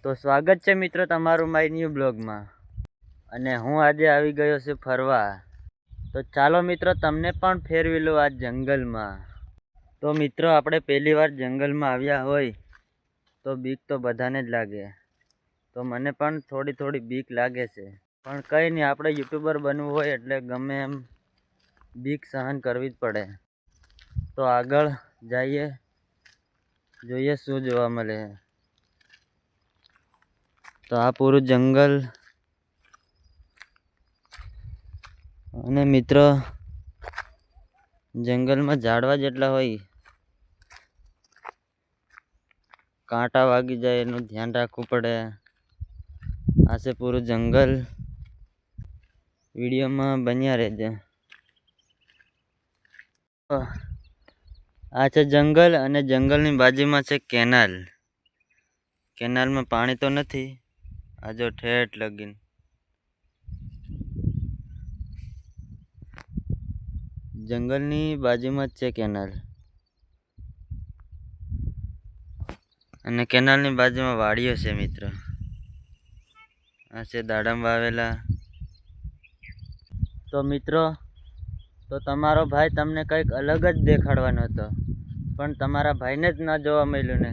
તો સ્વાગત છે મિત્રો તમારું માય ન્યૂ બ્લોગમાં। અને હું આજે આવી ગયો છું ફરવા। તો ચાલો મિત્રો તમને પણ ફેરવી લો આ જંગલમાં। તો મિત્રો આપણે પહેલી વાર જંગલમાં આવ્યા હોય તો બીક તો બધાને જ લાગે। તો મને પણ થોડી બીક લાગે છે, પણ કંઈ નહીં, આપણે યુટ્યુબર બનવું હોય એટલે ગમે એમ બીક સહન કરવી જ પડે। તો આગળ જઈએ, જોઈએ શું જોવા મળે। તો આ પૂરું જંગલ, અને મિત્રો જંગલમાં ઝાડવા જેટલા હોય, કાંટા વાગી જાય એનું ધ્યાન રાખવું પડે। આ છે પૂરું જંગલ, વિડીયોમાં બન્યા રહેજો। આ છે જંગલ, અને જંગલની બાજુમાં છે કેનાલ। કેનાલમાં પાણી તો નથી, આ જો ઠેઠ લગીન। જંગલની બાજુમાં જ છે કેનાલ, અને કેનાલની બાજુમાં વાડીઓ છે મિત્રો। આ છે દાડમ વાવેલા। તો મિત્રો, તો તમારો ભાઈ તમને કંઈક અલગ જ દેખાડવાનો હતો, પણ તમારા ભાઈને જ ના જોવા મળ્યું ને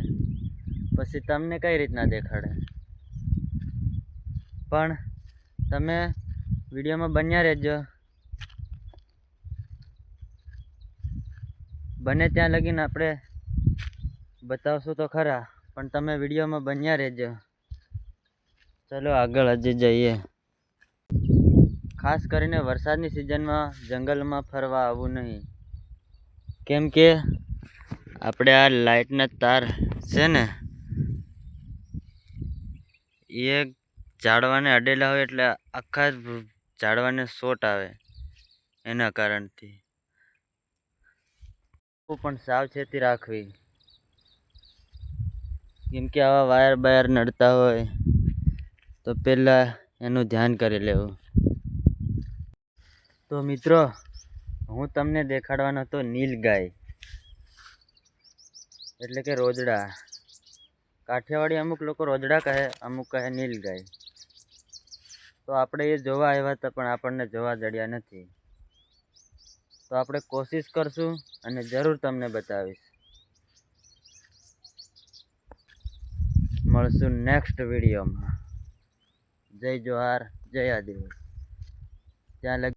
પછી તમને કઈ રીતના દેખાડે। પણ તમે વિડીયોમાં બન્યા રહેજો, બને ત્યાં લગીને આપણે બતાવશું તો ખરા, પણ તમે વિડીયોમાં બન્યા રહેજો। ચલો આગળ હજી જઈએ। ખાસ કરીને વરસાદની સિઝનમાં જંગલમાં ફરવા આવવું નહીં, કેમ કે આપણે આ લાઇટના તાર છે ને એ ઝાડવાને અડેલા હોય એટલે આખા ઝાડવાને શોટ આવે, એના કારણથી પણ સાવચેતી રાખવી, કેમ કે આવા વાયર બાયર નડતા હોય તો પહેલાં એનું ધ્યાન કરી લેવું। તો મિત્રો હું તમને દેખાડવાનો હતો નીલગાય, એટલે કે રોજડા। કાઠિયાવાડી અમુક લોકો રોજડા કહે, અમુક કહે નીલગાય। તો આપણે એ જોવા આવ્યા હતા, પણ આપણને જોવા જડ્યા નથી। તો આપણે કોશિશ કરશું અને જરૂર તમને બતાવીશ। મળશું નેક્સ્ટ વિડીયોમાં। જય જોહાર, જય આદિવાસી। ત્યાં લગી